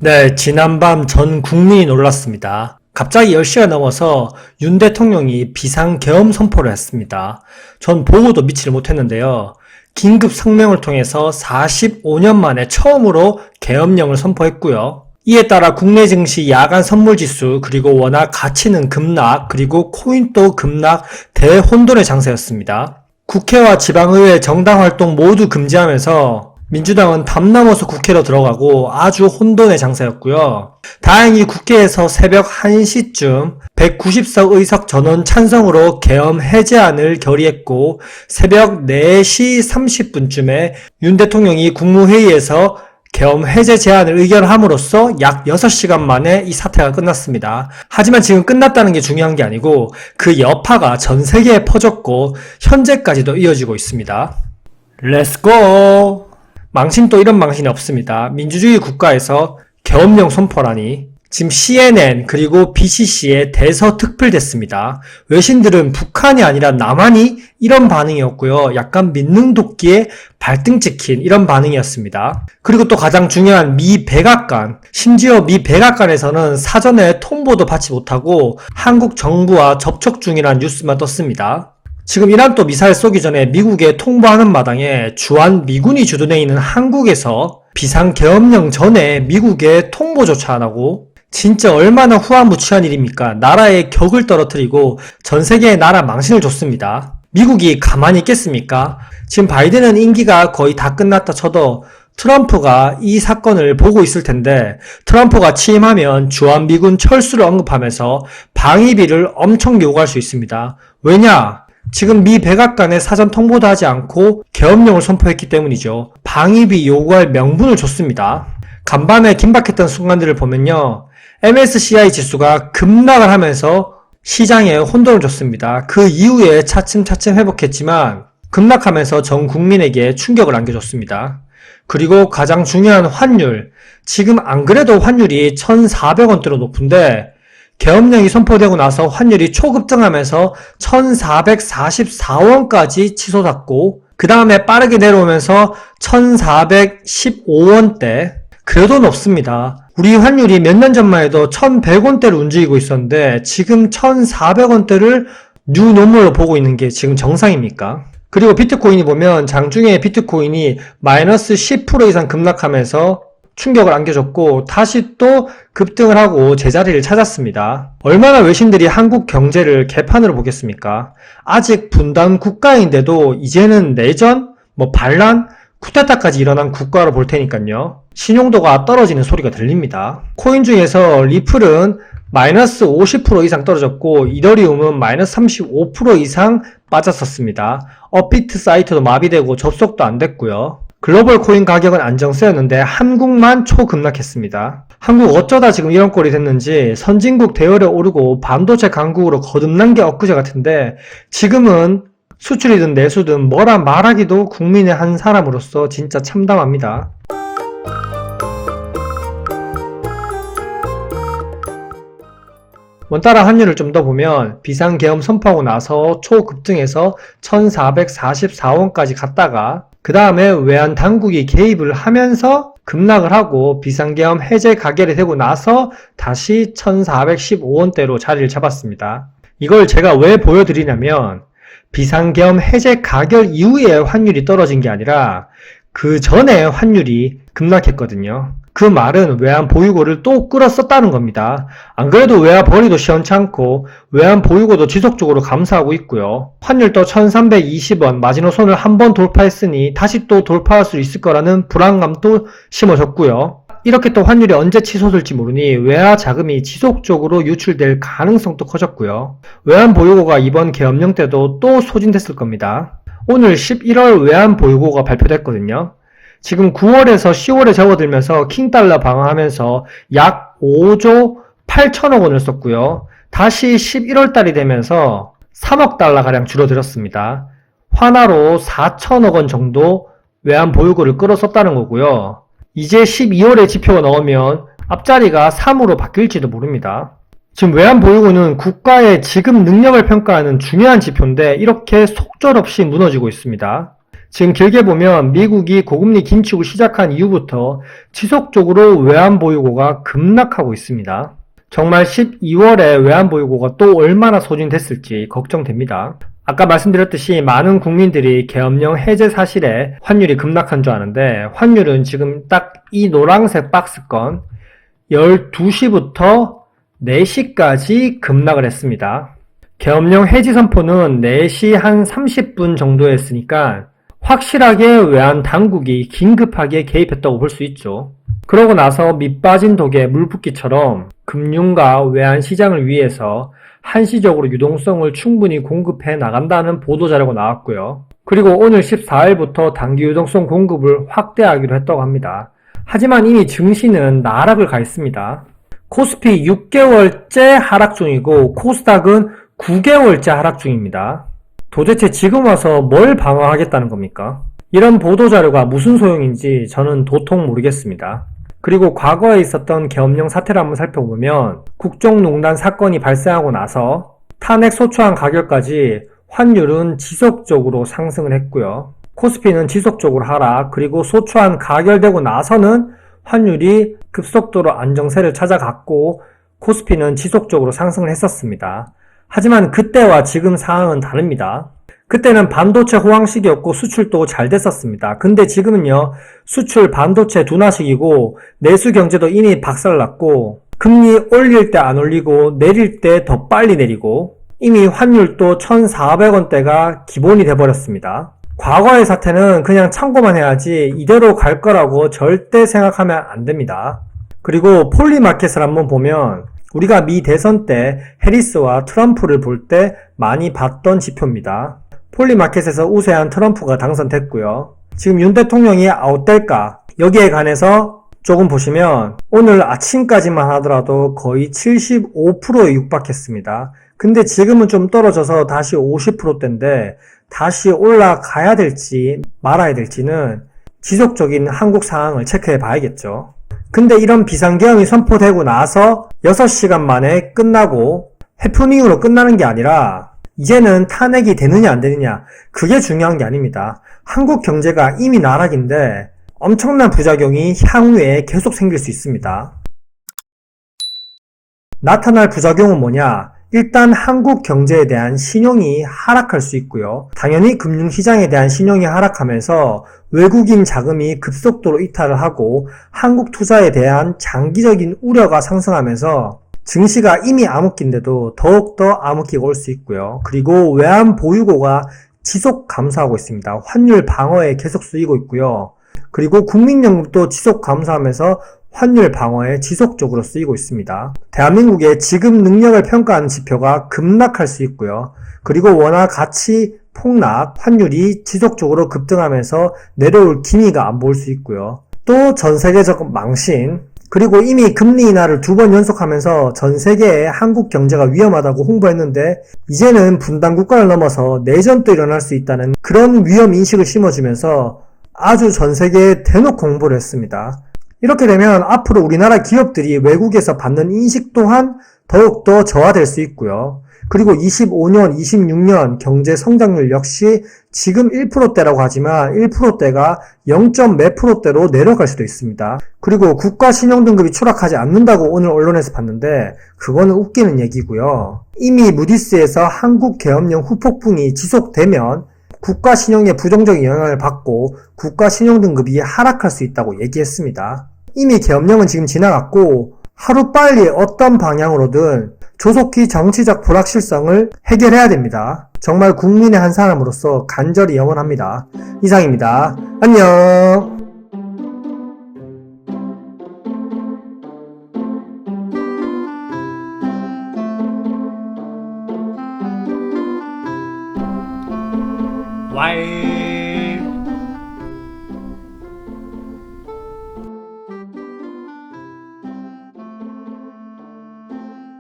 네, 지난밤 전 국민이 놀랐습니다. 갑자기 10시가 넘어서 윤 대통령이 비상계엄 선포를 했습니다. 전 보고도 믿지를 못했는데요. 긴급 성명을 통해서 45년 만에 처음으로 계엄령을 선포했고요. 이에 따라 국내 증시 야간 선물지수 그리고 원화 가치는 급락 그리고 코인도 급락 대혼돈의 장세였습니다. 국회와 지방의회 정당활동 모두 금지하면서 민주당은 담 넘어서 국회로 들어가고 아주 혼돈의 장사였고요. 다행히 국회에서 새벽 1시쯤 194의석 전원 찬성으로 계엄 해제안을 결의했고 새벽 4시 30분쯤에 윤 대통령이 국무회의에서 계엄 해제 제안을 의결함으로써 약 6시간 만에 이 사태가 끝났습니다. 하지만 지금 끝났다는 게 중요한 게 아니고 그 여파가 전 세계에 퍼졌고 현재까지도 이어지고 있습니다. 렛츠고! 망신 또 이런 망신이 없습니다. 민주주의 국가에서 계엄령 선포라니. 지금 CNN 그리고 BCC에 대서특필됐습니다. 외신들은 북한이 아니라 남한이 이런 반응이었고요. 약간 민능도끼에 발등 찍힌 이런 반응이었습니다. 그리고 또 가장 중요한 미 백악관, 심지어 미 백악관에서는 사전에 통보도 받지 못하고 한국 정부와 접촉 중이라는 뉴스만 떴습니다. 지금 이란 또 미사일 쏘기 전에 미국에 통보하는 마당에 주한 미군이 주둔해 있는 한국에서 비상계엄령 전에 미국에 통보조차 안 하고 진짜 얼마나 후한무치한 일입니까? 나라의 격을 떨어뜨리고 전 세계의 나라 망신을 줬습니다. 미국이 가만히 있겠습니까? 지금 바이든은 임기가 거의 다 끝났다 쳐도 트럼프가 이 사건을 보고 있을 텐데 트럼프가 취임하면 주한미군 철수를 언급하면서 방위비를 엄청 요구할 수 있습니다. 왜냐? 지금 미 백악관에 사전 통보도 하지 않고 계엄령을 선포했기 때문이죠. 방위비 요구할 명분을 줬습니다. 간밤에 긴박했던 순간들을 보면요. MSCI 지수가 급락을 하면서 시장에 혼돈을 줬습니다. 그 이후에 차츰차츰 회복했지만 급락하면서 전 국민에게 충격을 안겨줬습니다. 그리고 가장 중요한 환율. 지금 안 그래도 환율이 1,400원대로 높은데 계엄령이 선포되고 나서 환율이 초급등하면서 1,444원까지 치솟았고 그 다음에 빠르게 내려오면서 1,415원대. 그래도 높습니다. 우리 환율이 몇 년 전만 해도 1,100원대를 움직이고 있었는데 지금 1,400원대를 뉴노멀로 보고 있는 게 지금 정상입니까? 그리고 비트코인이 보면 장중에 비트코인이 마이너스 10% 이상 급락하면서 충격을 안겨줬고 다시 또 급등을 하고 제자리를 찾았습니다. 얼마나 외신들이 한국 경제를 개판으로 보겠습니까? 아직 분단 국가인데도 이제는 내전, 반란, 쿠데타까지 일어난 국가로 볼 테니까요. 신용도가 떨어지는 소리가 들립니다. 코인 중에서 리플은 마이너스 50% 이상 떨어졌고 이더리움은 마이너스 35% 이상 빠졌었습니다. 업비트 사이트도 마비되고 접속도 안 됐고요. 글로벌 코인 가격은 안정세였는데 한국만 초급락했습니다. 한국 어쩌다 지금 이런 꼴이 됐는지 선진국 대열에 오르고 반도체 강국으로 거듭난 게 엊그제 같은데 지금은 수출이든 내수든 뭐라 말하기도 국민의 한 사람으로서 진짜 참담합니다. 원달러 환율을 좀 더 보면 비상계엄 선포하고 나서 초급등해서 1,444원까지 갔다가 그 다음에 외환 당국이 개입을 하면서 급락을 하고 비상계엄 해제 가결이 되고 나서 다시 1,415원대로 자리를 잡았습니다. 이걸 제가 왜 보여드리냐면 비상계엄 해제 가결 이후에 환율이 떨어진 게 아니라 그 전에 환율이 급락했거든요. 그 말은 외환 보유고를 또 끌었었다는 겁니다. 안 그래도 외화 벌이도 시원찮고 외환 보유고도 지속적으로 감소하고 있고요. 환율도 1320원 마지노선을 한 번 돌파했으니 다시 또 돌파할 수 있을 거라는 불안감도 심어졌고요. 이렇게 또 환율이 언제 치솟을지 모르니 외화 자금이 지속적으로 유출될 가능성도 커졌고요. 외환 보유고가 이번 계엄령 때도 또 소진됐을 겁니다. 오늘 11월 외환 보유고가 발표됐거든요. 지금 9월에서 10월에 접어들면서 킹달러 방어하면서 약 5조 8천억 원을 썼고요. 다시 11월 달이 되면서 3억 달러가량 줄어들었습니다. 환화로 4천억 원 정도 외환 보유고를 끌어썼다는 거고요. 이제 12월에 지표가 나오면 앞자리가 3으로 바뀔지도 모릅니다. 지금 외환 보유고는 국가의 지급 능력을 평가하는 중요한 지표인데 이렇게 속절없이 무너지고 있습니다. 지금 길게 보면 미국이 고금리 긴축을 시작한 이후부터 지속적으로 외환보유고가 급락하고 있습니다. 정말 12월에 외환보유고가 또 얼마나 소진됐을지 걱정됩니다. 아까 말씀드렸듯이 많은 국민들이 계엄령 해제 사실에 환율이 급락한 줄 아는데 환율은 지금 딱 이 노란색 박스권 12시부터 4시까지 급락을 했습니다. 계엄령 해지 선포는 4시 한 30분 정도에 했으니까 확실하게 외환 당국이 긴급하게 개입했다고 볼 수 있죠. 그러고 나서 밑빠진 독에 물 붓기처럼 금융과 외환 시장을 위해서 한시적으로 유동성을 충분히 공급해 나간다는 보도자료가 나왔고요. 그리고 오늘 14일부터 단기 유동성 공급을 확대하기로 했다고 합니다. 하지만 이미 증시는 나락을 가 있습니다. 코스피 6개월째 하락 중이고 코스닥은 9개월째 하락 중입니다. 도대체 지금 와서 뭘 방어하겠다는 겁니까? 이런 보도자료가 무슨 소용인지 저는 도통 모르겠습니다. 그리고 과거에 있었던 계엄령 사태를 한번 살펴보면 국정농단 사건이 발생하고 나서 탄핵 소추안 가결까지 환율은 지속적으로 상승을 했고요. 코스피는 지속적으로 하락, 그리고 소추안 가결되고 나서는 환율이 급속도로 안정세를 찾아갔고 코스피는 지속적으로 상승을 했었습니다. 하지만 그때와 지금 상황은 다릅니다. 그때는 반도체 호황식이었고 수출도 잘 됐었습니다. 근데 지금은요, 수출 반도체 둔화식이고 내수 경제도 이미 박살났고 금리 올릴 때 안 올리고 내릴 때 더 빨리 내리고 이미 환율도 1,400원대가 기본이 돼버렸습니다. 과거의 사태는 그냥 참고만 해야지 이대로 갈 거라고 절대 생각하면 안 됩니다. 그리고 폴리마켓을 한번 보면 우리가 미 대선 때 해리스와 트럼프를 볼 때 많이 봤던 지표입니다. 폴리마켓에서 우세한 트럼프가 당선됐고요. 지금 윤 대통령이 아웃될까? 여기에 관해서 조금 보시면 오늘 아침까지만 하더라도 거의 75%에 육박했습니다. 근데 지금은 좀 떨어져서 다시 50%대인데 다시 올라가야 될지 말아야 될지는 지속적인 한국 상황을 체크해 봐야겠죠. 근데 이런 비상계엄이 선포되고 나서 6시간 만에 끝나고 해프닝으로 끝나는 게 아니라 이제는 탄핵이 되느냐 안 되느냐 그게 중요한 게 아닙니다. 한국 경제가 이미 나락인데 엄청난 부작용이 향후에 계속 생길 수 있습니다. 나타날 부작용은 뭐냐? 일단 한국 경제에 대한 신용이 하락할 수 있고요. 당연히 금융시장에 대한 신용이 하락하면서 외국인 자금이 급속도로 이탈을 하고 한국 투자에 대한 장기적인 우려가 상승하면서 증시가 이미 암흑기인데도 더욱더 암흑기가 올 수 있고요. 그리고 외환 보유고가 지속 감소하고 있습니다. 환율 방어에 계속 쓰이고 있고요. 그리고 국민연금도 지속 감소하면서 환율 방어에 지속적으로 쓰이고 있습니다. 대한민국의 지급 능력을 평가하는 지표가 급락할 수 있고요. 그리고 원화 가치 폭락, 환율이 지속적으로 급등하면서 내려올 기미가 안 보일 수 있고요. 또 전 세계적 망신, 그리고 이미 금리 인하를 2번 연속하면서 전 세계에 한국 경제가 위험하다고 홍보했는데 이제는 분단 국가를 넘어서 내전도 일어날 수 있다는 그런 위험 인식을 심어주면서 아주 전 세계에 대놓고 홍보를 했습니다. 이렇게 되면 앞으로 우리나라 기업들이 외국에서 받는 인식 또한 더욱더 저하될 수 있고요. 그리고 25년, 26년 경제 성장률 역시 지금 1%대라고 하지만 1%대가 0.몇 %대로 내려갈 수도 있습니다. 그리고 국가 신용등급이 추락하지 않는다고 오늘 언론에서 봤는데 그거는 웃기는 얘기고요. 이미 무디스에서 한국 계엄령 후폭풍이 지속되면 국가 신용에 부정적인 영향을 받고 국가 신용등급이 하락할 수 있다고 얘기했습니다. 이미 계엄령은 지금 지나갔고 하루빨리 어떤 방향으로든 조속히 정치적 불확실성을 해결해야 됩니다. 정말 국민의 한 사람으로서 간절히 염원합니다. 이상입니다. 안녕. Why